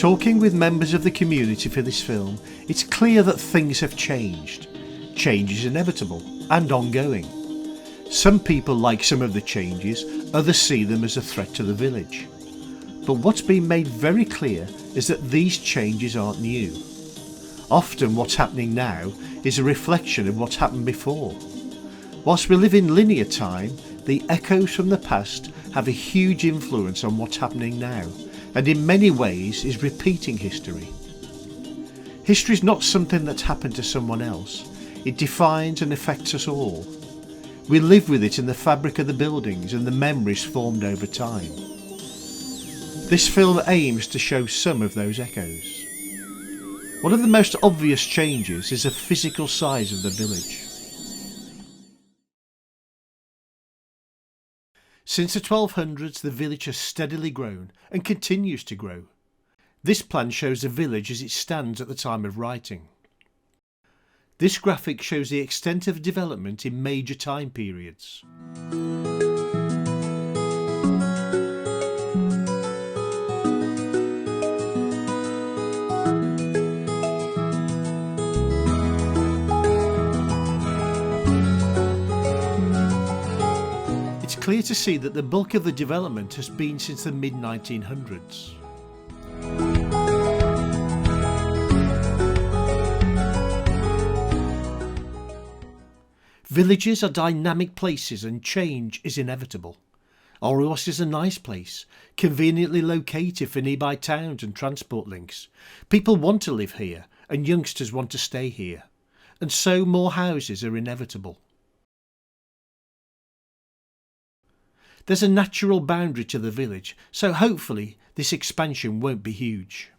Talking with members of the community for this film, it's clear that things have changed. Change is inevitable and ongoing. Some people like some of the changes, others see them as a threat to the village. But what's been made very clear is that these changes aren't new. Often what's happening now is a reflection of what's happened before. Whilst we live in linear time, the echoes from the past have a huge influence on what's happening now, and in many ways is repeating history. History is not something that's happened to someone else. It defines and affects us all. We live with it in the fabric of the buildings and the memories formed over time. This film aims to show some of those echoes. One of the most obvious changes is the physical size of the village. Since the 1200s, the village has steadily grown and continues to grow. This plan shows the village as it stands at the time of writing. This graphic shows the extent of development in major time periods. It's clear to see that the bulk of the development has been since the mid-1900s. Villages are dynamic places and change is inevitable. Alrewas is a nice place, conveniently located for nearby towns and transport links. People want to live here and youngsters want to stay here, and so more houses are inevitable. There's a natural boundary to the village, so hopefully this expansion won't be huge.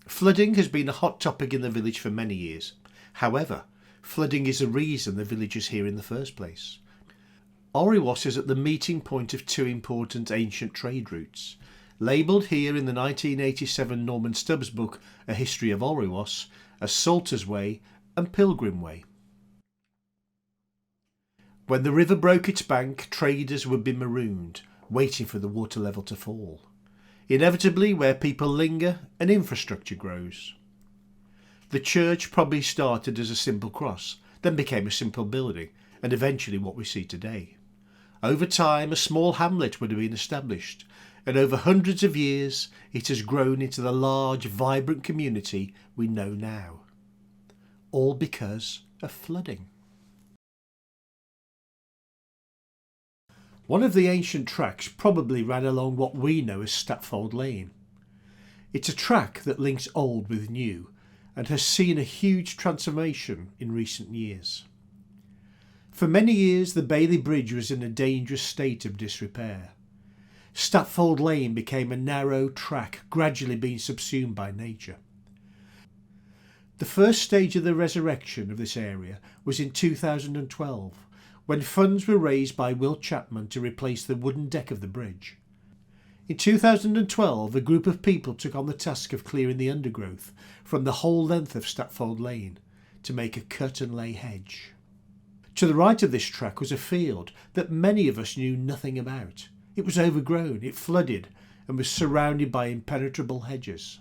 Flooding has been a hot topic in the village for many years. However, flooding is the reason the village is here in the first place. Alrewas is at the meeting point of two important ancient trade routes, labelled here in the 1987 Norman Stubbs book A History of Alrewas as Salter's Way and Pilgrim Way. When the river broke its bank, traders would be marooned, waiting for the water level to fall. Inevitably, where people linger, an infrastructure grows. The church probably started as a simple cross, then became a simple building, and eventually what we see today. Over time, a small hamlet would have been established, and over hundreds of years, it has grown into the large, vibrant community we know now. All because of flooding. One of the ancient tracks probably ran along what we know as Stapfold Lane. It's a track that links old with new and has seen a huge transformation in recent years. For many years the Bailey Bridge was in a dangerous state of disrepair. Stapfold Lane became a narrow track gradually being subsumed by nature. The first stage of the resurrection of this area was in 2012. When funds were raised by Will Chapman to replace the wooden deck of the bridge. In 2012, a group of people took on the task of clearing the undergrowth from the whole length of Stapfold Lane to make a cut and lay hedge. To the right of this track was a field that many of us knew nothing about. It was overgrown, it flooded and was surrounded by impenetrable hedges.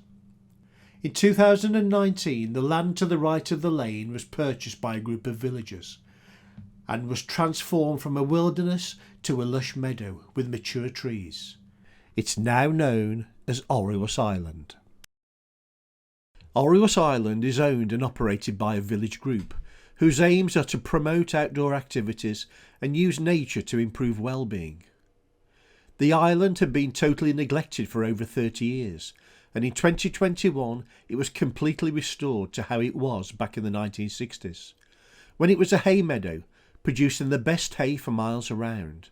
In 2019, the land to the right of the lane was purchased by a group of villagers and was transformed from a wilderness to a lush meadow with mature trees. It's now known as Alrewas Island. Alrewas Island is owned and operated by a village group whose aims are to promote outdoor activities and use nature to improve well-being. The island had been totally neglected for over 30 years, and in 2021 it was completely restored to how it was back in the 1960s, when it was a hay meadow producing the best hay for miles around.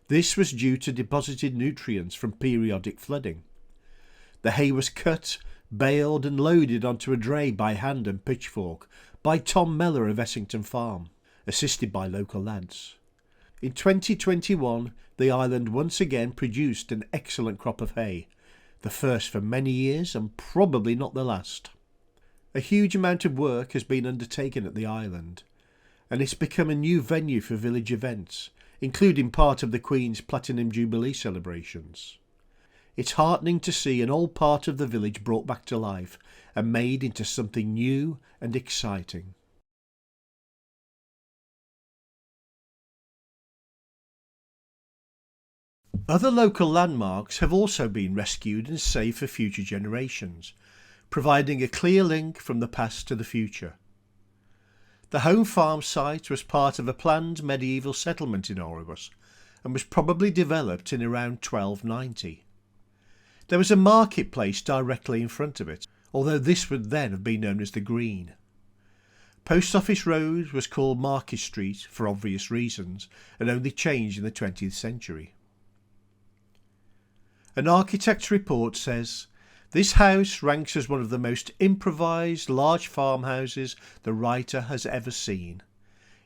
This was due to deposited nutrients from periodic flooding. The hay was cut, baled and loaded onto a dray by hand and pitchfork by Tom Meller of Essington Farm, assisted by local lads. In 2021, the island once again produced an excellent crop of hay, the first for many years and probably not the last. A huge amount of work has been undertaken at the island, and it's become a new venue for village events, including part of the Queen's Platinum Jubilee celebrations. It's heartening to see an old part of the village brought back to life and made into something new and exciting. Other local landmarks have also been rescued and saved for future generations, providing a clear link from the past to the future. The home farm site was part of a planned medieval settlement in Alrewas and was probably developed in around 1290. There was a marketplace directly in front of it, although this would then have been known as the Green. Post Office Road was called Market Street for obvious reasons and only changed in the 20th century. An architect's report says, "This house ranks as one of the most improvised large farmhouses the writer has ever seen.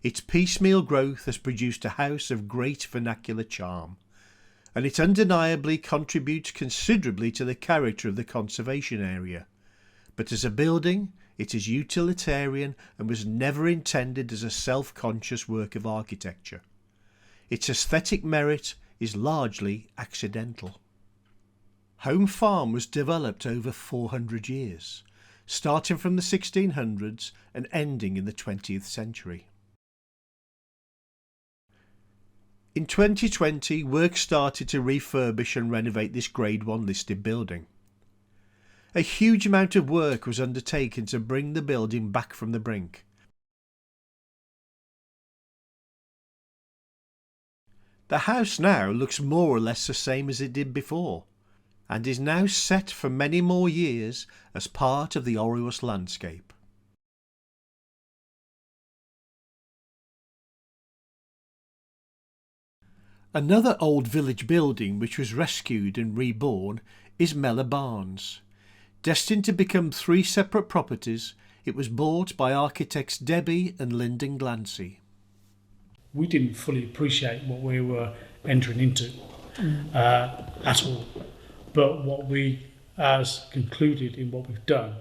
Its piecemeal growth has produced a house of great vernacular charm, and it undeniably contributes considerably to the character of the conservation area. But as a building, it is utilitarian and was never intended as a self-conscious work of architecture. Its aesthetic merit is largely accidental." Home Farm was developed over 400 years, starting from the 1600s and ending in the 20th century. In 2020, work started to refurbish and renovate this Grade 1 listed building. A huge amount of work was undertaken to bring the building back from the brink. The house now looks more or less the same as it did before, and is now set for many more years as part of the Alrewas landscape. Another old village building which was rescued and reborn is Mellor Barns. Destined to become 3 separate properties, it was bought by architects Debbie and Lyndon Glancy. We didn't fully appreciate what we were entering into at all. But what we has concluded in what we've done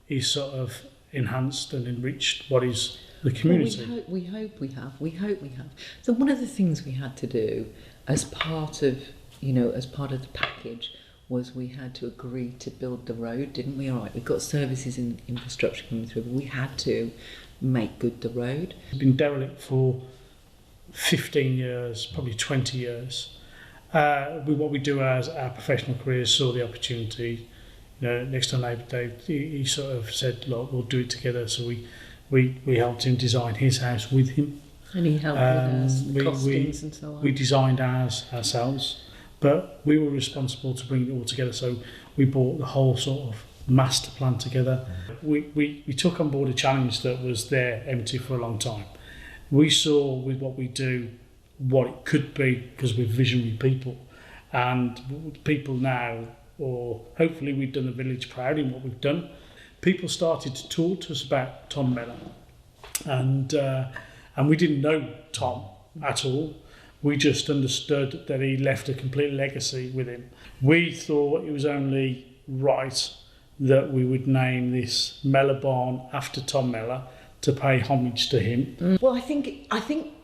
is sort of enhanced and enriched what is the community. Well, we hope we have. So one of the things we had to do as part of the package was we had to agree to build the road, didn't we? All right, we've got services and infrastructure coming through, but we had to make good the road. It's been derelict for 15 years, probably 20 years. What we do as our professional careers saw the opportunity. Next to neighbour Dave, he sort of said, "Look, we'll do it together." So we helped him design his house with him. And he helped with costings and so on. We designed ours ourselves, but we were responsible to bring it all together. So we brought the whole sort of master plan together. We took on board a challenge that was there empty for a long time. We saw with what we do what it could be because we're visionary people, and people now, or hopefully we've done the village proud in what we've done. People started to talk to us about Tom Mellor, and we didn't know Tom at all. We just understood that he left a complete legacy with him. We thought it was only right that we would name this Mellor Barn after Tom Mellor to pay homage to him. Well, I think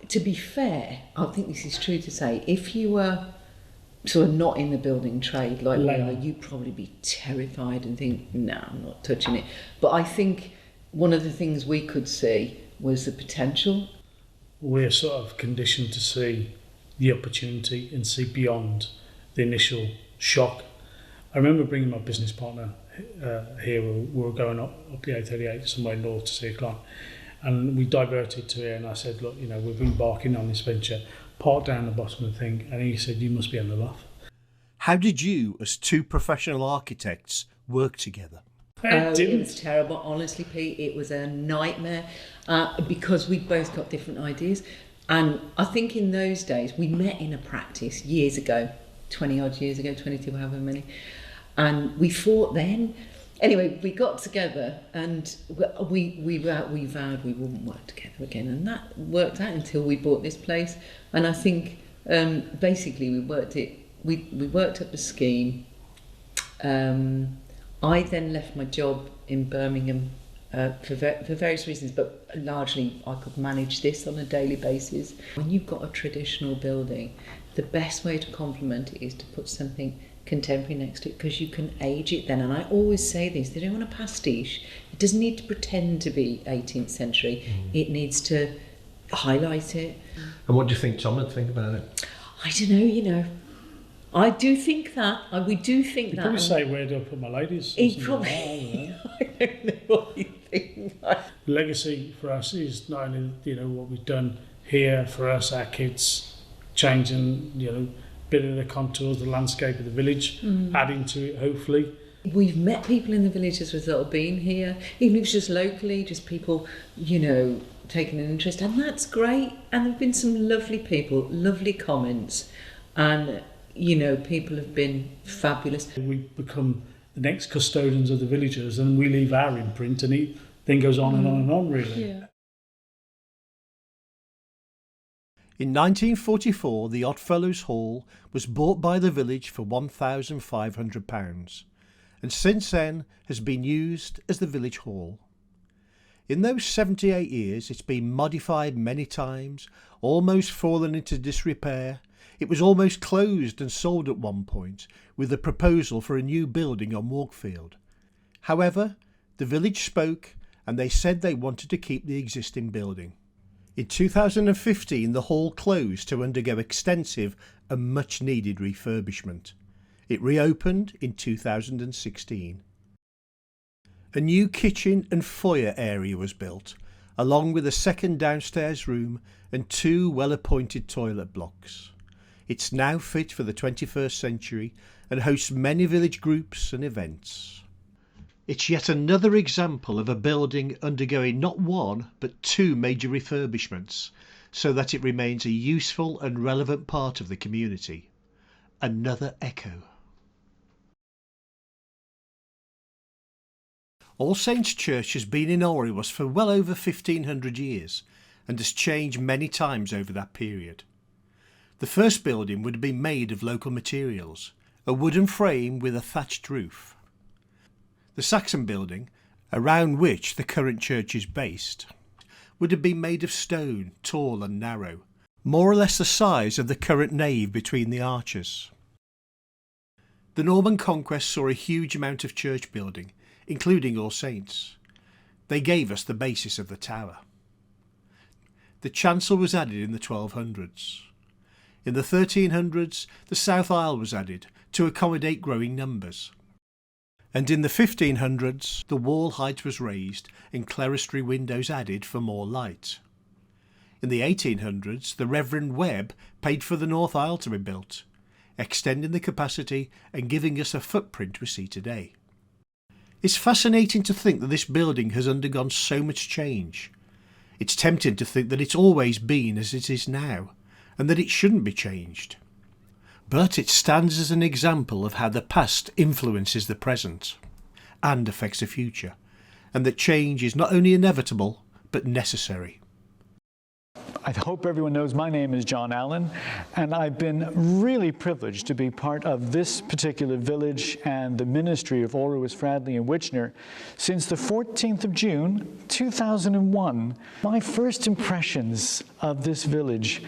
to be fair, I think this is true to say, if you were sort of not in the building trade like we are, you'd probably be terrified and think, no, I'm not touching it. But I think one of the things we could see was the potential. We're sort of conditioned to see the opportunity and see beyond the initial shock. I remember bringing my business partner here. We were going up the A38 somewhere north to see a client, and we diverted to here, and I said, look, we're embarking on this venture, parked down the bottom of the thing, and he said, you must be on the loft. How did you, as 2 professional architects, work together? It was terrible, honestly, Pete. It was a nightmare because we both got different ideas. And I think in those days, we met in a practice years ago, 20 odd years ago, 22, however many. And we fought then. Anyway, we got together and we vowed we wouldn't work together again. And that worked out until we bought this place. And I think basically we worked up the scheme. I then left my job in Birmingham for various reasons, but largely I could manage this on a daily basis. When you've got a traditional building, the best way to complement it is to put something contemporary next to it, because you can age it then. And I always say this, they don't want a pastiche. It doesn't need to pretend to be 18th century. It needs to highlight it. And what do you think Tom would think about it? I don't know, I do think that. We do think He'd that. probably say, where do I put my ladies? He probably... I don't know what you think. Legacy for us is not only, what we've done here for us, our kids, changing, bit of the contours, the landscape of the village, adding to it, hopefully. We've met people in the village as a result of being here, even if it's just locally, just people, taking an interest, and that's great. And there have been some lovely people, lovely comments, and, people have been fabulous. We become the next custodians of the villagers, and we leave our imprint, and it then goes on and on and on, really. Yeah. In 1944, the Oddfellows Hall was bought by the village for £1,500, and since then has been used as the village hall. In those 78 years, it's been modified many times, almost fallen into disrepair. It was almost closed and sold at one point, with a proposal for a new building on Walkfield. However, the village spoke, and they said they wanted to keep the existing building. In 2015, the hall closed to undergo extensive and much needed refurbishment. It reopened in 2016. A new kitchen and foyer area was built, along with a second downstairs room and 2 well-appointed toilet blocks. It's now fit for the 21st century and hosts many village groups and events. It's yet another example of a building undergoing not one but 2 major refurbishments, so that it remains a useful and relevant part of the community. Another echo. All Saints Church has been in Alrewas for well over 1500 years and has changed many times over that period. The first building would have been made of local materials, a wooden frame with a thatched roof. The Saxon building, around which the current church is based, would have been made of stone, tall and narrow, more or less the size of the current nave between the arches. The Norman conquest saw a huge amount of church building, including All Saints. They gave us the basis of the tower. The chancel was added in the 1200s. In the 1300s, the south aisle was added to accommodate growing numbers. And in the 1500s, the wall height was raised and clerestory windows added for more light. In the 1800s, the Reverend Webb paid for the north aisle to be built, extending the capacity and giving us a footprint we see today. It's fascinating to think that this building has undergone so much change. It's tempting to think that it's always been as it is now, and that it shouldn't be changed. But it stands as an example of how the past influences the present and affects the future, and that change is not only inevitable, but necessary. I hope everyone knows my name is John Allen, and I've been really privileged to be part of this particular village and the ministry of Alrewas, Fradley and Witchner since the 14th of June, 2001. My first impressions of this village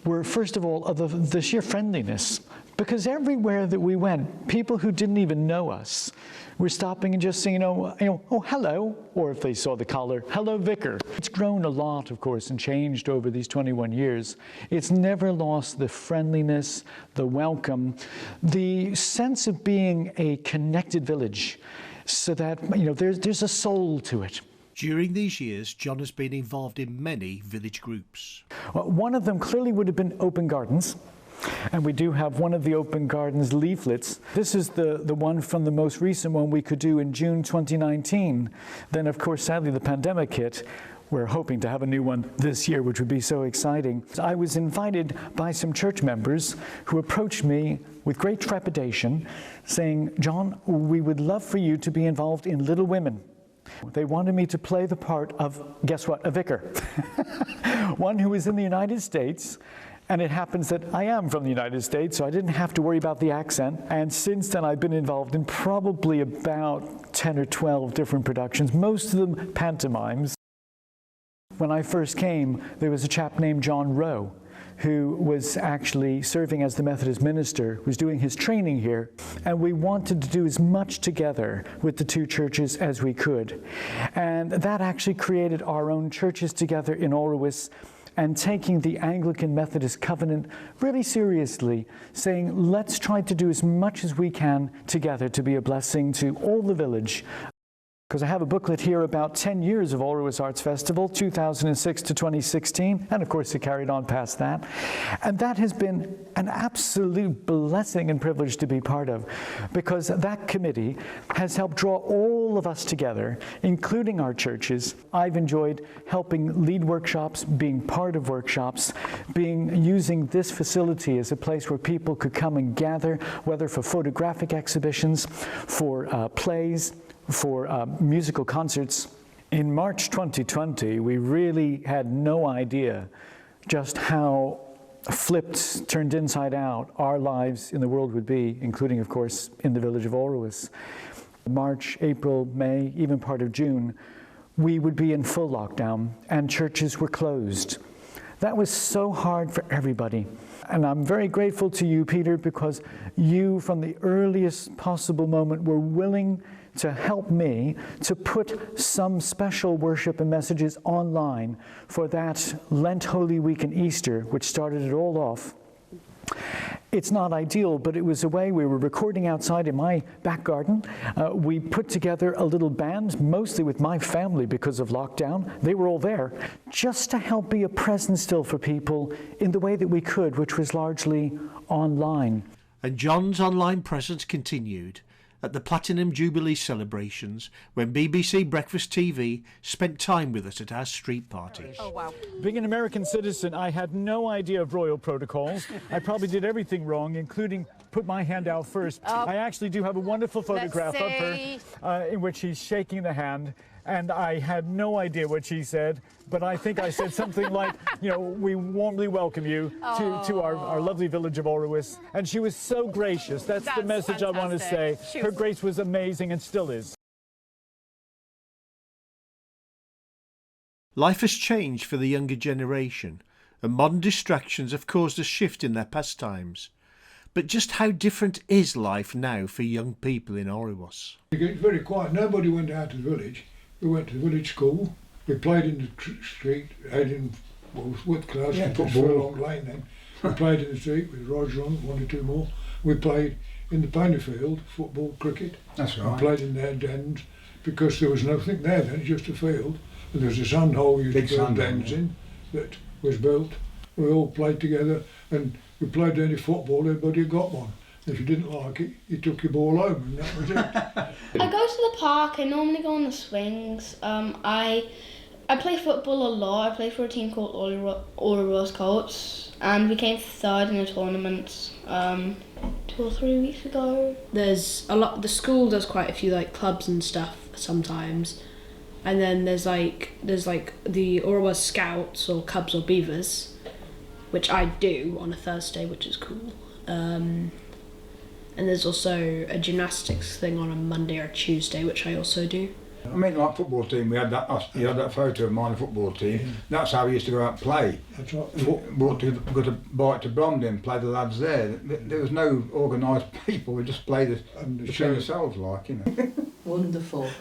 were, first of all, of the sheer friendliness, because everywhere that we went, people who didn't even know us were stopping and just saying, oh, hello, or if they saw the collar, hello, vicar. It's grown a lot, of course, and changed over these 21 years. It's never lost the friendliness, the welcome, the sense of being a connected village, so that, there's a soul to it. During these years, John has been involved in many village groups. Well, one of them clearly would have been Open Gardens. And we do have one of the Open Gardens leaflets. This is the one from the most recent one we could do in June 2019. Then, of course, sadly, the pandemic hit. We're hoping to have a new one this year, which would be so exciting. I was invited by some church members who approached me with great trepidation, saying, John, we would love for you to be involved in Little Women. They wanted me to play the part of, guess what, a vicar. One who was in the United States And it happens that I am from the United States, so I didn't have to worry about the accent. And since then, I've been involved in probably about 10 or 12 different productions, most of them pantomimes. When I first came, there was a chap named John Rowe, who was actually serving as the Methodist minister, was doing his training here, and we wanted to do as much together with the two churches as we could. And that actually created our own churches together in Alrewas, and taking the Anglican Methodist covenant really seriously, saying, let's try to do as much as we can together to be a blessing to all the village. Because I have a booklet here about 10 years of Alrewas Arts Festival, 2006 to 2016, and of course it carried on past that. And that has been an absolute blessing and privilege to be part of, because that committee has helped draw all of us together, including our churches. I've enjoyed helping lead workshops, being part of workshops, using this facility as a place where people could come and gather, whether for photographic exhibitions, for plays, for musical concerts. In March 2020, we really had no idea just how flipped, turned inside out, our lives in the world would be, including, of course, in the village of Alrewas. March, April, May, even part of June, we would be in full lockdown and churches were closed. That was so hard for everybody. And I'm very grateful to you, Peter, because you, from the earliest possible moment, were willing to help me to put some special worship and messages online for that Lent, Holy Week, and Easter, which started it all off. It's not ideal, but it was a way. We were recording outside in my back garden. We put together a little band, mostly with my family because of lockdown. They were all there, just to help be a presence still for people in the way that we could, which was largely online. And John's online presence continued at the Platinum Jubilee celebrations when BBC Breakfast TV spent time with us at our street party. Oh, wow. Being an American citizen, I had no idea of royal protocols. I probably did everything wrong, including put my hand out first. I actually do have a wonderful photograph of her in which she's shaking the hand, and I had no idea what she said, but I think I said something like, you know, we warmly welcome you to our lovely village of Alrewas. And she was so gracious. That's the message fantastic. I want to say. Her grace was amazing and still is. Life has changed for the younger generation, and modern distractions have caused a shift in their pastimes. But just how different is life now for young people in Alrewas? It's very quiet. Nobody went out to the village. We went to the village school. We played in the street, out in with class, football, Long Lane then. We played in the street with Roger on, one or two more. We played in the pony field, football, cricket. That's right. We played in their dens because there was nothing there then, just a field. And there was a sand hole you could build dens in that was built. We all played together and we played any football, everybody got one. If you didn't like it, you took your ball home and that was it. I go to the park, I normally go on the swings. I play football a lot. I play for a team called Alrewas Colts, and we came third in a tournament 2 or 3 weeks ago. There's a lot. The school does quite a few like clubs and stuff sometimes, and then there's like the Alrewas Scouts or Cubs or Beavers, which I do on a Thursday, which is cool. And there's also a gymnastics thing on a Monday or Tuesday, which I also do. I mean, like football team, we had that. You had that photo of mine, football team. Yeah. That's how we used to go out and play. That's right. Go to Bite to Bromley, play the lads there. There was no organised people. We just played between ourselves, like, you know. Wonderful.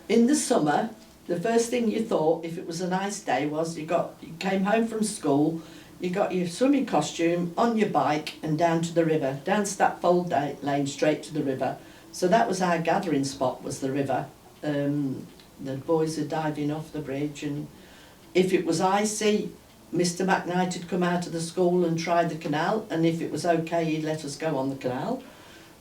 In the summer, the first thing you thought, if it was a nice day, was you came home from school. You got your swimming costume on your bike and down to the river, down Stapfold Lane, straight to the river. So that was our gathering spot, was the river. The boys are diving off the bridge, and if it was icy, Mr. McKnight had come out of the school and tried the canal, and if it was okay, he'd let us go on the canal.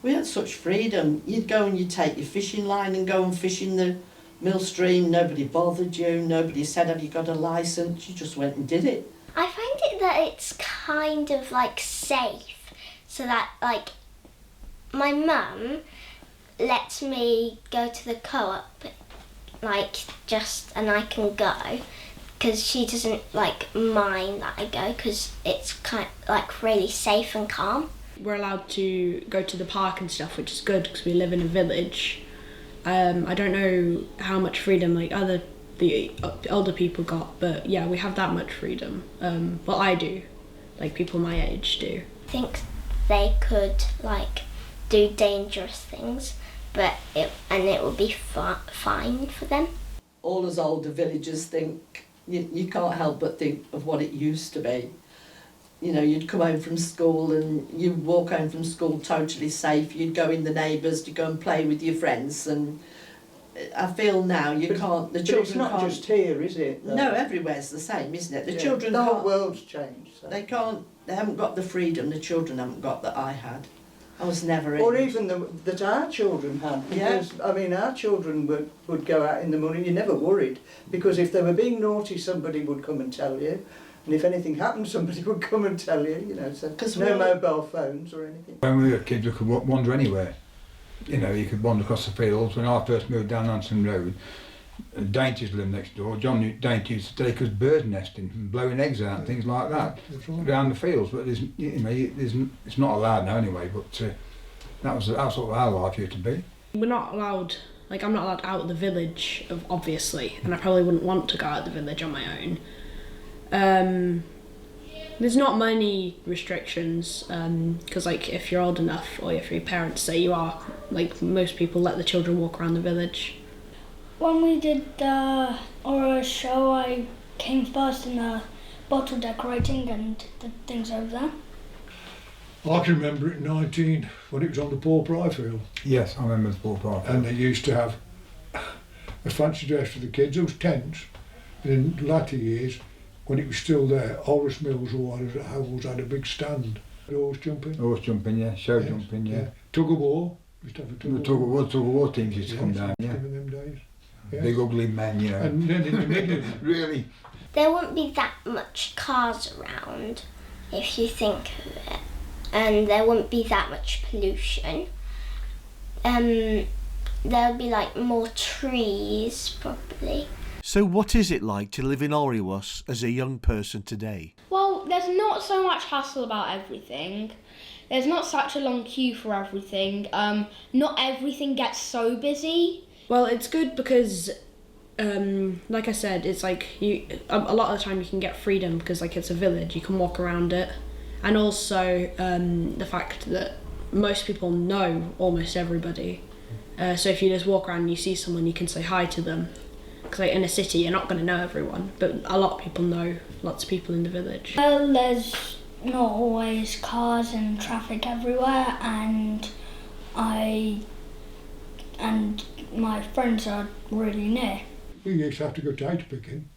We had such freedom. You'd go and you'd take your fishing line and go and fish in the mill stream. Nobody bothered you. Nobody said, have you got a licence? You just went and did it. I find it that it's kind of like safe, so that like my mum lets me go to the co-op, like just, and I can go, because she doesn't like mind that I go because it's kind of like really safe and calm. We're allowed to go to the park and stuff, which is good because we live in a village. I don't know how much freedom like the older people got, but yeah, we have that much freedom. Well, I do, like people my age do. I think they could like do dangerous things, but it would be fine for them. All us older villagers think, you can't help but think of what it used to be. You know, you'd come home from school and you'd walk home from school totally safe. You'd go in the neighbours to go and play with your friends, and I feel now the children it's not can't. Just here, is it? Though? No, everywhere's the same, isn't it? The children the whole can't. world's changed. So. They can't. They haven't got the freedom the children haven't got that I had. I was never in. Or even that our children had. Because, I mean, our children would go out in the morning, you're never worried. Because if they were being naughty, somebody would come and tell you. And if anything happened, somebody would come and tell you, you know. So no mobile phones or anything. When we were kids, we could wander anywhere. You know, you could wander across the fields. When I first moved down Anson Road, Dainty's lived next door. John Dainty used to take us bird nesting and blowing eggs out and things like that around the fields. But it's not allowed now anyway. But that's what our life used to be. We're not allowed. Like I'm not allowed out of the village, obviously, and I probably wouldn't want to go out of the village on my own. There's not many restrictions because like if you're old enough or if your parents say you are, like most people let the children walk around the village. When we did the Aurora show, I came first in the bottle decorating and the things over there. I can remember it in 19 when it was on the Paul Pry field. Yes, I remember the Paul Pry field. And they used to have a fancy dress for the kids. There was tents. And in latter years, when it was still there, Horace Mills always had a big stand. Horse jumping. Horse jumping, yeah. Show jumping, yeah. Tug of war. Used to have a tug of war teams used to come down, yeah. In them days. Yeah. Big ugly men, you know. And then in the middle, really. There wouldn't be that much cars around if you think of it, and there wouldn't be that much pollution. There'll be like more trees probably. So what is it like to live in Alrewas as a young person today? Well, there's not so much hassle about everything. There's not such a long queue for everything. Not everything gets so busy. Well, it's good because, like I said, it's like a lot of the time you can get freedom because like it's a village, you can walk around it, and also the fact that most people know almost everybody. So if you just walk around and you see someone, you can say hi to them. Because like in a city, you're not going to know everyone, but a lot of people know lots of people in the village. Well, there's not always cars and traffic everywhere, and my friends are really near. we used to have to go data picking.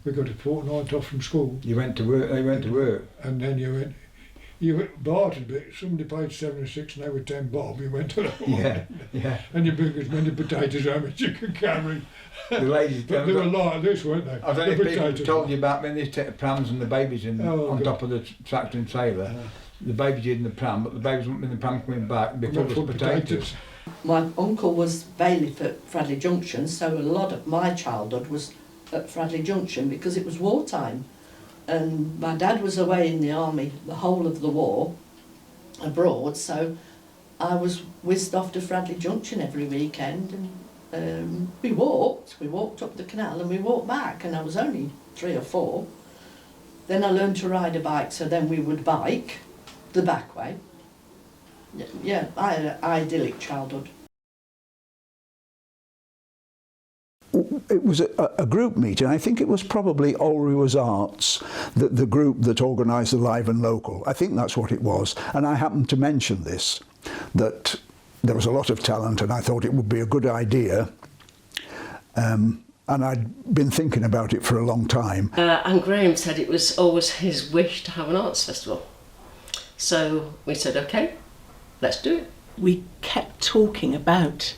We got a fortnight off from school. You went to work, they went to work. And then you went bartered a bit. Somebody paid 7 or 6 and they were 10 bob. You went to that one. Yeah. And you bring as many potatoes home as you could carry. The ladies, but they were like this, weren't they? I don't know if people told you about when they take the prams and the babies on top of the tractor and trailer. The babies in the pram, but the babies went in the pram coming back before the potatoes. My uncle was bailiff at Fradley Junction, so a lot of my childhood was at Fradley Junction because it was wartime. And my dad was away in the army the whole of the war, abroad, so I was whizzed off to Fradley Junction every weekend, and we walked up the canal and we walked back, and I was only 3 or 4. Then I learned to ride a bike, so then we would bike the back way. Yeah, I had an idyllic childhood. It was a group meeting. I think it was probably Alrewas Arts, the group that organised the Live and Local. I think that's what it was. And I happened to mention this, that there was a lot of talent and I thought it would be a good idea. And I'd been thinking about it for a long time. And Graham said it was always his wish to have an arts festival. So we said, OK, let's do it. We kept talking about,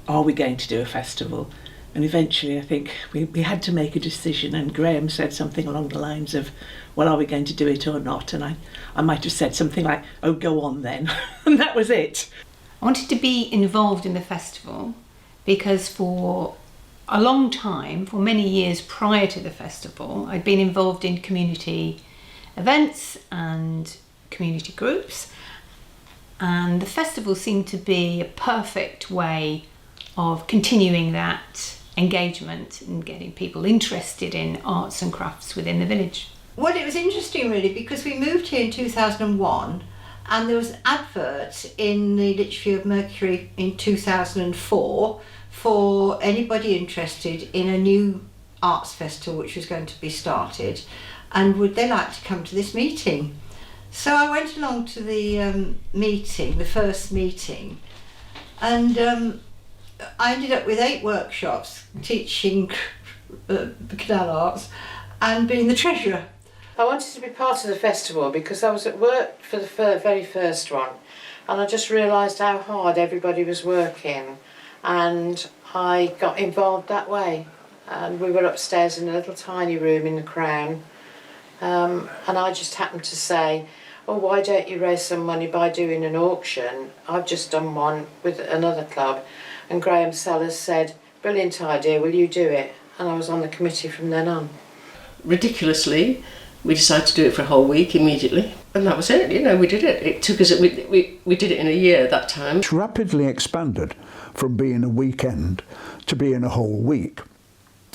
are we going to do a festival? And eventually I think we had to make a decision, and Graham said something along the lines of, well, are we going to do it or not? And I might have said something like, oh, go on then. And that was it. I wanted to be involved in the festival because for a long time, for many years prior to the festival, I'd been involved in community events and community groups, and the festival seemed to be a perfect way of continuing that engagement and getting people interested in arts and crafts within the village. Well, it was interesting really, because we moved here in 2001 and there was an advert in the Lichfield Mercury in 2004 for anybody interested in a new arts festival which was going to be started, and would they like to come to this meeting. So I went along to the meeting, the first meeting, and I ended up with 8 workshops teaching the canal arts and being the treasurer. I wanted to be part of the festival because I was at work for the very first one, and I just realised how hard everybody was working, and I got involved that way. And we were upstairs in a little tiny room in the Crown, and I just happened to say, oh, why don't you raise some money by doing an auction? I've just done one with another club, and Graham Sellers said, brilliant idea, will you do it? And I was on the committee from then on. Ridiculously, we decided to do it for a whole week immediately, and that was it. You know, we did it. It took us, we did it in a year that time. It's rapidly expanded from being a weekend to being a whole week.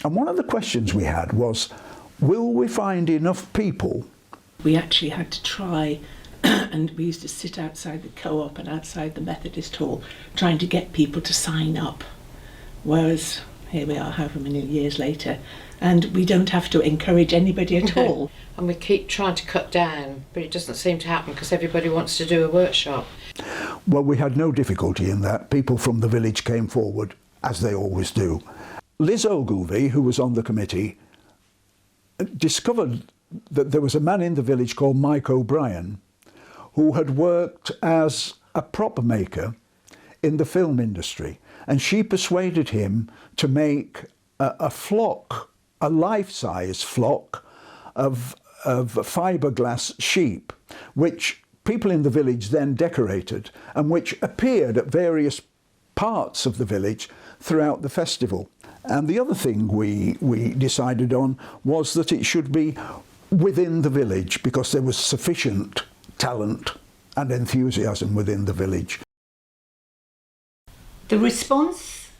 And one of the questions we had was, will we find enough people? We actually had to try, and we used to sit outside the co-op and outside the Methodist Hall trying to get people to sign up. Whereas here we are, however many years later, and we don't have to encourage anybody at all. And we keep trying to cut down, but it doesn't seem to happen because everybody wants to do a workshop. Well, we had no difficulty in that. People from the village came forward, as they always do. Liz Ogilvie, who was on the committee, discovered that there was a man in the village called Mike O'Brien who had worked as a prop maker in the film industry, and she persuaded him to make a flock, a life-size flock of fiberglass sheep, which people in the village then decorated and which appeared at various parts of the village throughout the festival. And the other thing we decided on was that it should be within the village, because there was sufficient talent and enthusiasm within the village. The response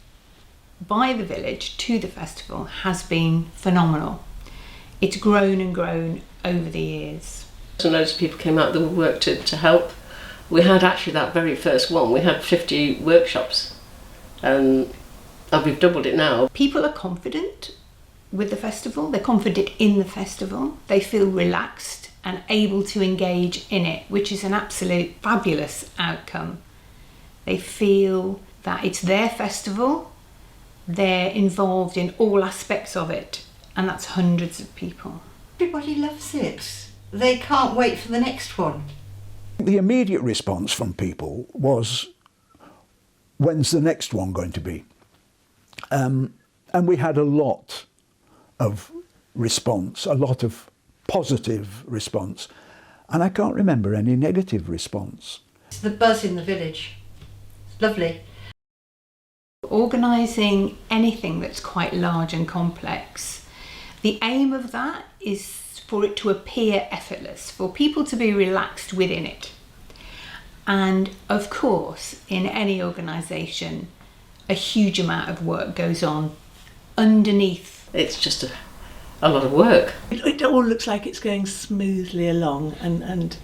by the village to the festival has been phenomenal. It's grown and grown over the years. So loads of people came out that would work to help. We had actually that very first one, we had 50 workshops, and we've doubled it now. People are confident with the festival, they're confident in the festival, they feel relaxed and able to engage in it, which is an absolute fabulous outcome. They feel that it's their festival, they're involved in all aspects of it, and that's hundreds of people. Everybody loves it. They can't wait for the next one. The immediate response from people was, when's the next one going to be? And we had a lot of response, a lot of positive response, and I can't remember any negative response. It's the buzz in the village. It's lovely. Organising anything that's quite large and complex, the aim of that is for it to appear effortless, for people to be relaxed within it. And of course, in any organisation, a huge amount of work goes on underneath. It's just a lot of work. It all looks like it's going smoothly along, and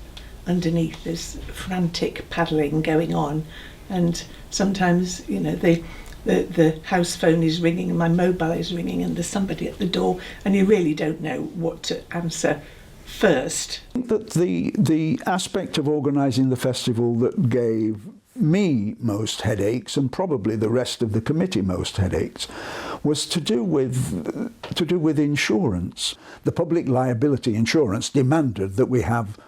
underneath there's frantic paddling going on, and sometimes, you know, the house phone is ringing and my mobile is ringing and there's somebody at the door and you really don't know what to answer first. That the aspect of organising the festival that gave me most headaches, and probably the rest of the committee most headaches, was to do with insurance. The public liability insurance demanded that we have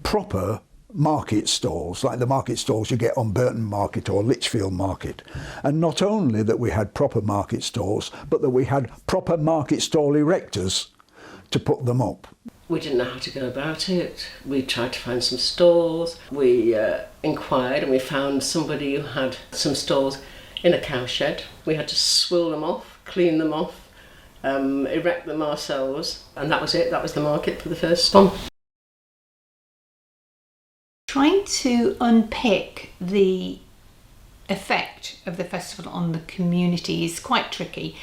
proper market stalls, like the market stalls you get on Burton Market or Lichfield Market. And not only that we had proper market stalls, but that we had proper market stall erectors to put them up. We didn't know how to go about it. We tried to find some stalls. We inquired and we found somebody who had some stalls in a cowshed. We had to swill them off clean them off, erect them ourselves, and that was it. That was the market for the first one. Trying to unpick the effect of the festival on the community is quite tricky.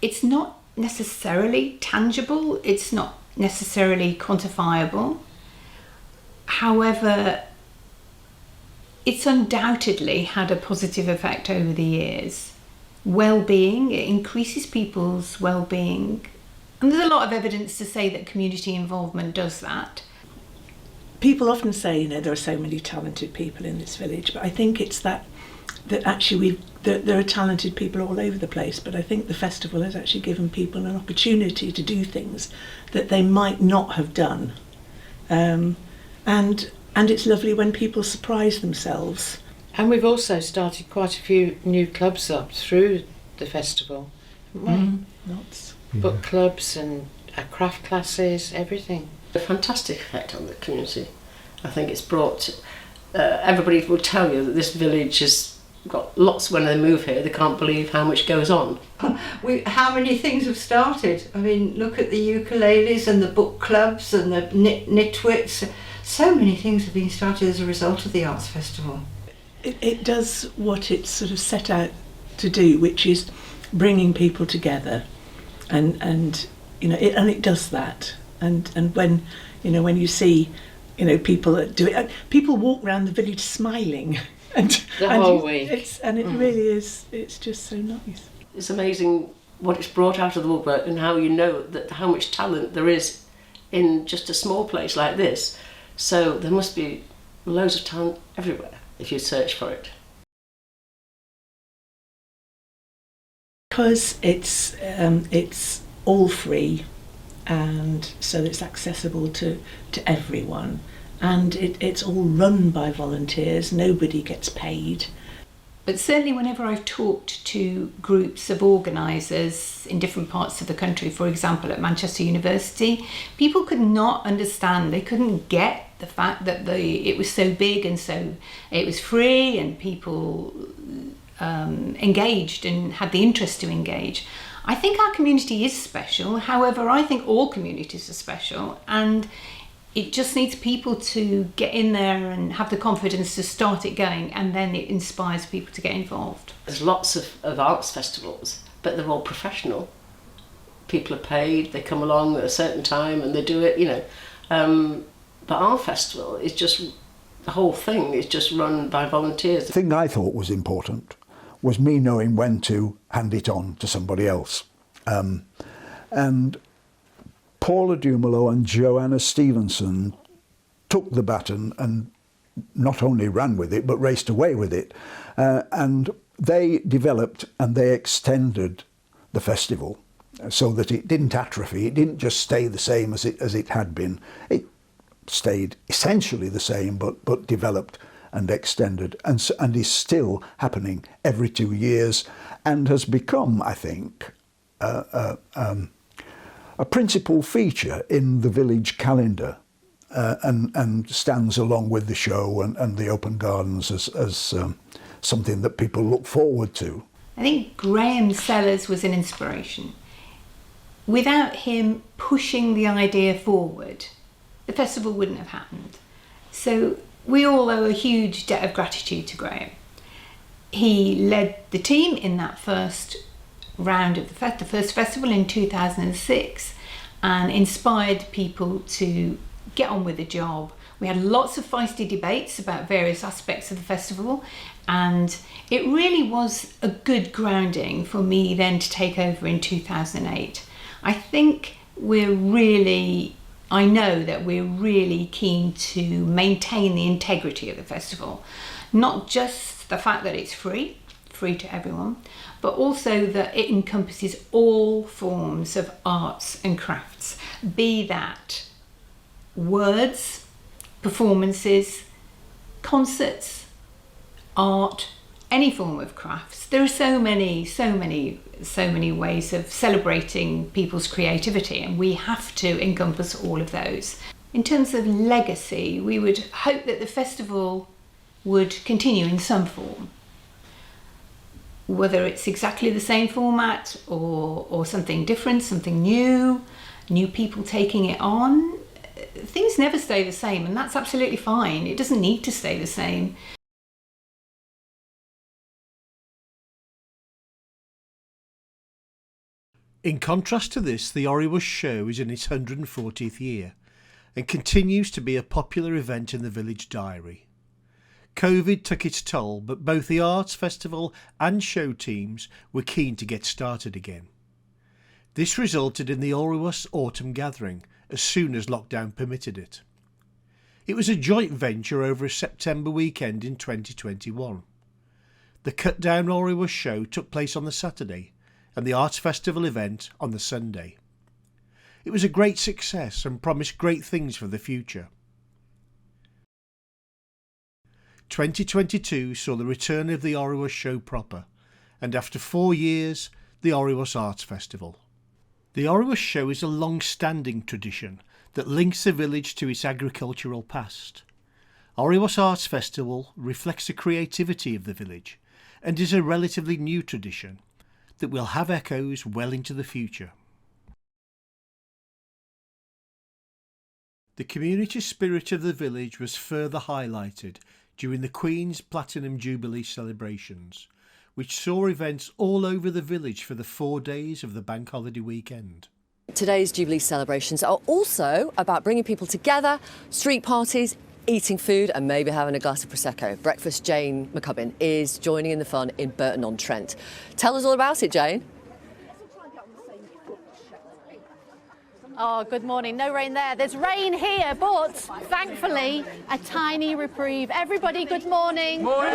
It's not necessarily tangible, it's not necessarily quantifiable. However, it's undoubtedly had a positive effect over the years. Well-being, it increases people's well-being, and there's a lot of evidence to say that community involvement does that. People often say, you know, there are so many talented people in this village, but I think it's that actually there are talented people all over the place, but I think the festival has actually given people an opportunity to do things that they might not have done. And it's lovely when people surprise themselves. And we've also started quite a few new clubs up through the festival, haven't we? Lots. Book clubs and craft classes, everything. A fantastic effect on the community. I think it's brought, everybody will tell you that this village has got lots, when they move here, they can't believe how much goes on. How many things have started? I mean, look at the ukuleles and the book clubs and the nitwits. So many things have been started as a result of the Arts Festival. It does what it's sort of set out to do, which is bringing people together, and you know, it does that. And when you see, you know, people that do it, people walk around the village smiling, and the whole week. It really is. It's just so nice. It's amazing what it's brought out of the woodwork, and how you know that how much talent there is in just a small place like this. So there must be loads of talent everywhere if you search for it. Because it's all free, and so it's accessible to everyone, and it's all run by volunteers. Nobody gets paid. But certainly whenever I've talked to groups of organisers in different parts of the country, for example at Manchester University, people could not understand, they couldn't get the fact that it was so big and so it was free, and people engaged and had the interest to engage. I think our community is special. However, I think all communities are special, and it just needs people to get in there and have the confidence to start it going, and then it inspires people to get involved. There's lots of arts festivals, but they're all professional. People are paid, they come along at a certain time and they do it, you know. But our festival is just, the whole thing is just run by volunteers. The thing I thought was important was me knowing when to hand it on to somebody else. And Paula Dumoulin and Joanna Stevenson took the baton and not only ran with it, but raced away with it. And they developed and they extended the festival so that it didn't atrophy. It didn't just stay the same as it had been. It stayed essentially the same, but developed and extended, and is still happening every 2 years, and has become, I think, a principal feature in the village calendar, and stands along with the show and the open gardens as something that people look forward to. I think Graham Sellers was an inspiration. Without him pushing the idea forward, the festival wouldn't have happened. So we all owe a huge debt of gratitude to Graham. He led the team in that first round of the first festival in 2006, and inspired people to get on with the job. We had lots of feisty debates about various aspects of the festival, and it really was a good grounding for me then to take over in 2008. I know that we're really keen to maintain the integrity of the festival. Not just the fact that it's free to everyone, but also that it encompasses all forms of arts and crafts, be that words, performances, concerts, art, any form of crafts. There are so many ways of celebrating people's creativity, and we have to encompass all of those. In terms of legacy, we would hope that the festival would continue in some form. whether it's exactly the same format or something different, something new people taking it on. Things never stay the same, and that's absolutely fine. It doesn't need to stay the same. In contrast to this, the Alrewas show is in its 140th year and continues to be a popular event in the village diary. COVID took its toll, but both the arts festival and show teams were keen to get started again. This resulted in the Alrewas Autumn Gathering as soon as lockdown permitted it. It was a joint venture over a September weekend in 2021. The cut down Alrewas show took place on the Saturday and the Arts Festival event on the Sunday. It was a great success and promised great things for the future. 2022 saw the return of the Alrewas show proper, and after 4 years, the Alrewas Arts Festival. The Alrewas show is a long-standing tradition that links the village to its agricultural past. Alrewas Arts Festival reflects the creativity of the village and is a relatively new tradition that will have echoes well into the future. The community spirit of the village was further highlighted during the Queen's Platinum Jubilee celebrations, which saw events all over the village for the 4 days of the bank holiday weekend. Today's Jubilee celebrations are also about bringing people together, street parties, eating food and maybe having a glass of Prosecco. Breakfast Jane McCubbin is joining in the fun in Burton-on-Trent. Tell us all about it, Jane. Oh, good morning. No rain there. There's rain here, but thankfully a tiny reprieve. Everybody, good morning. Morning.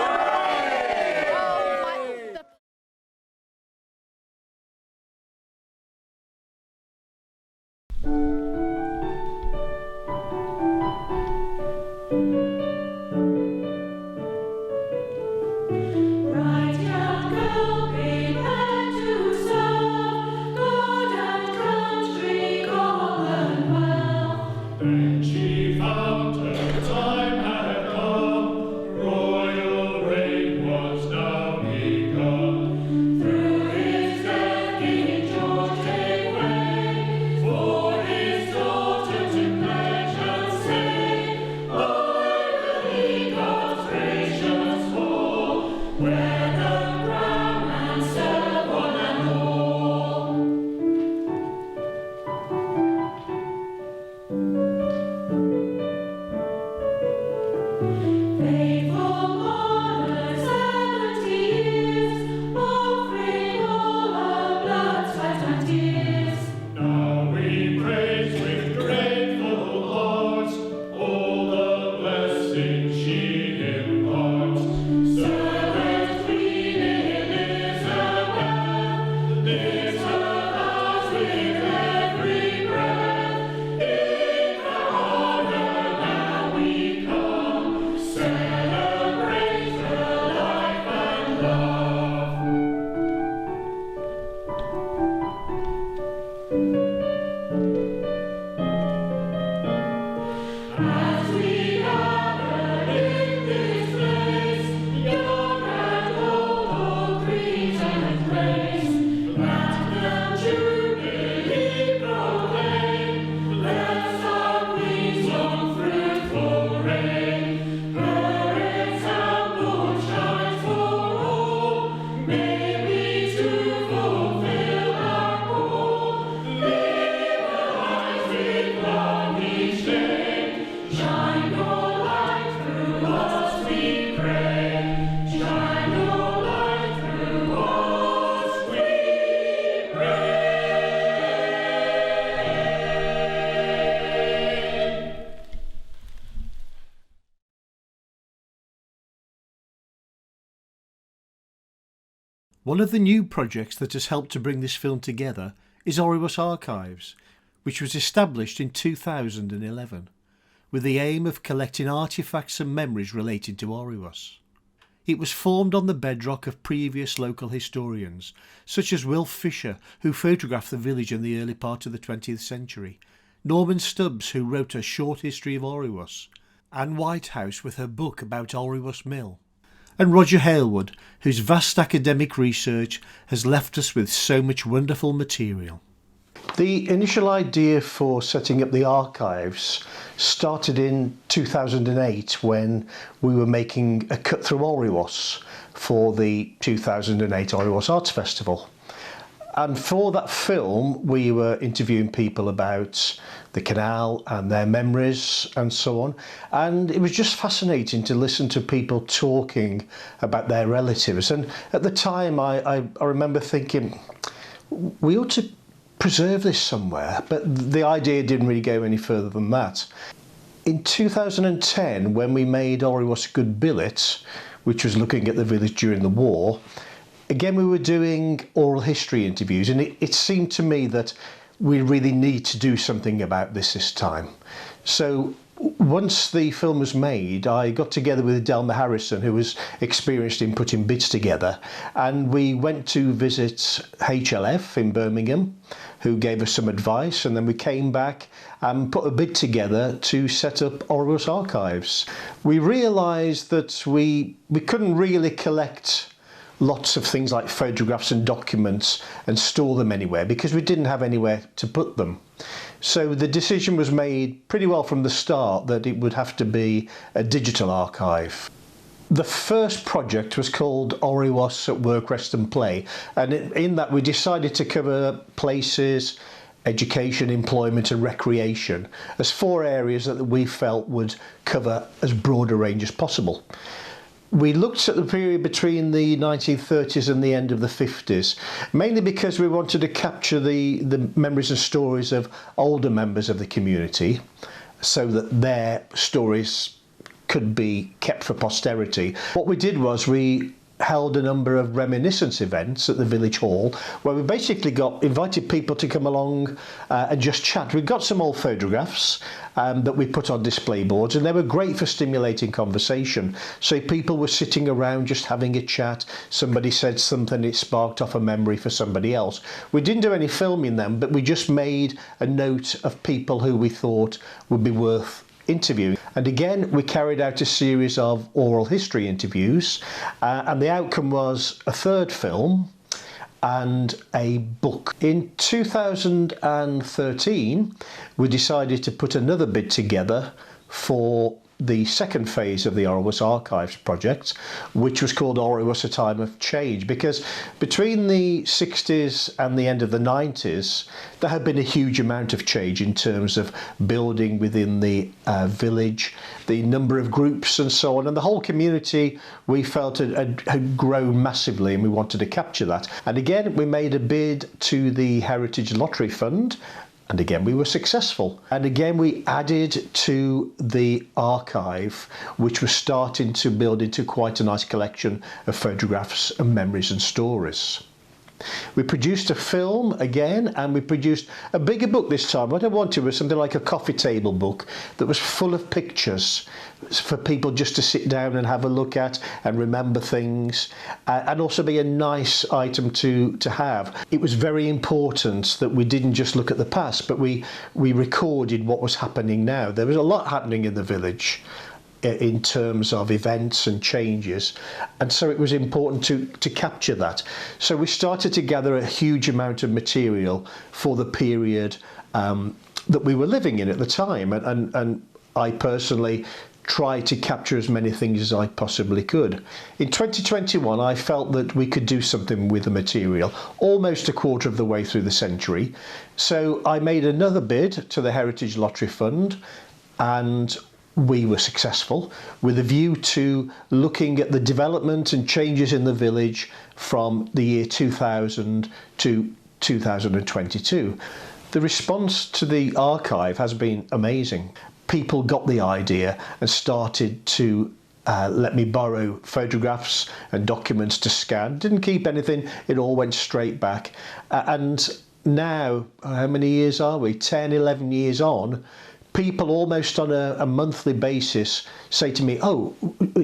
One of the new projects that has helped to bring this film together is Alrewas Archives, which was established in 2011, with the aim of collecting artefacts and memories related to Alrewas. It was formed on the bedrock of previous local historians, such as Will Fisher, who photographed the village in the early part of the 20th century, Norman Stubbs, who wrote a short history of Alrewas, Anne Whitehouse with her book about Alrewas Mill, and Roger Halewood, whose vast academic research has left us with so much wonderful material. The initial idea for setting up the archives started in 2008 when we were making a cut through Alrewas for the 2008 Alrewas Arts Festival. And for that film we were interviewing people about the canal and their memories and so on, and it was just fascinating to listen to people talking about their relatives. And at the time I remember thinking we ought to preserve this somewhere, but the idea didn't really go any further than that. In 2010, when we made Alrewas A Good Billet, which was looking at the village during the war, again we were doing oral history interviews, and it seemed to me that we really need to do something about this time. So once the film was made, I got together with Delma Harrison, who was experienced in putting bits together, and we went to visit HLF in Birmingham, who gave us some advice, and then we came back and put a bid together to set up Alrewas Archives. We realised that we couldn't really collect lots of things like photographs and documents and store them anywhere because we didn't have anywhere to put them. So the decision was made pretty well from the start that it would have to be a digital archive. The first project was called Alrewas at Work, Rest and Play, and in that we decided to cover places, education, employment and recreation as 4 areas that we felt would cover as broad a range as possible. We looked at the period between the 1930s and the end of the 50s, mainly because we wanted to capture the memories and stories of older members of the community so that their stories could be kept for posterity. What we did was we held a number of reminiscence events at the village hall where we basically invited people to come along and just chat. We got some old photographs that we put on display boards, and they were great for stimulating conversation. So people were sitting around just having a chat, somebody said something, it sparked off a memory for somebody else. We didn't do any filming them, but we just made a note of people who we thought would be worth interviewing. And again we carried out a series of oral history interviews, and the outcome was a 3rd film and a book. In 2013 we decided to put another bid together for the 2nd phase of the Alrewas Archives project, which was called Alrewas A Time of Change, because between the 60s and the end of the 90s there had been a huge amount of change in terms of building within the village, the number of groups and so on, and the whole community we felt had grown massively, and we wanted to capture that. And again we made a bid to the Heritage Lottery Fund, and again we were successful. And again we added to the archive, which was starting to build into quite a nice collection of photographs and memories and stories. We produced a film again, and we produced a bigger book this time. What I wanted was something like a coffee table book that was full of pictures for people just to sit down and have a look at and remember things, and also be a nice item to have. It was very important that we didn't just look at the past, but we recorded what was happening now. There was a lot happening in the village in terms of events and changes, and so it was important to capture that. So we started to gather a huge amount of material for the period that we were living in at the time, and I personally tried to capture as many things as I possibly could. In 2021 I felt that we could do something with the material almost a quarter of the way through the century, so I made another bid to the Heritage Lottery Fund, and we were successful, with a view to looking at the development and changes in the village from the year 2000 to 2022. The response to the archive has been amazing. People got the idea and started to let me borrow photographs and documents to scan. Didn't keep anything, it all went straight back. And now, how many years are we? 10, 11 years on, people almost on a monthly basis say to me, oh,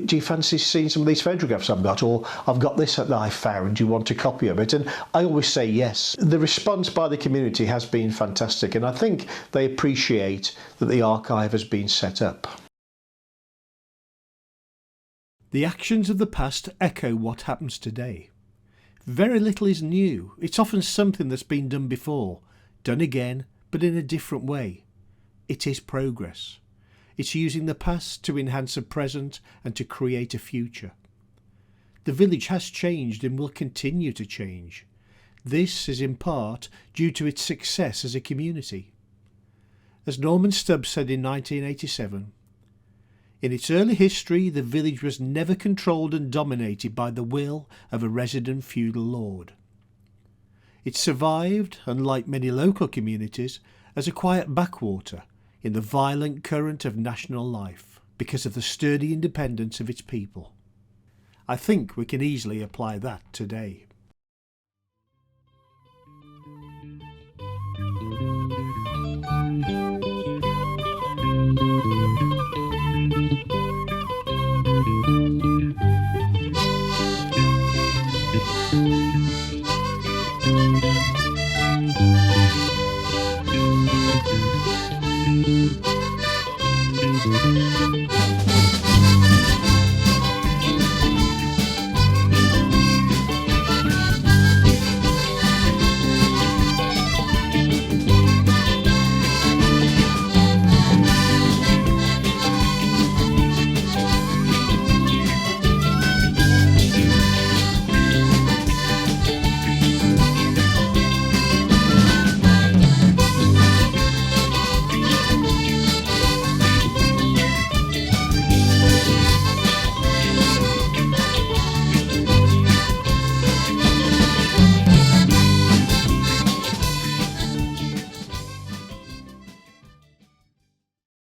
do you fancy seeing some of these photographs I've got, or I've got this that I found, do you want a copy of it? And I always say yes. The response by the community has been fantastic, and I think they appreciate that the archive has been set up. The actions of the past echo what happens today. Very little is new. It's often something that's been done before, done again, but in a different way. It is progress. It's using the past to enhance a present and to create a future. The village has changed and will continue to change. This is in part due to its success as a community. As Norman Stubbs said in 1987, in its early history the village was never controlled and dominated by the will of a resident feudal lord. It survived, unlike many local communities, as a quiet backwater in the violent current of national life because of the sturdy independence of its people. I think we can easily apply that today.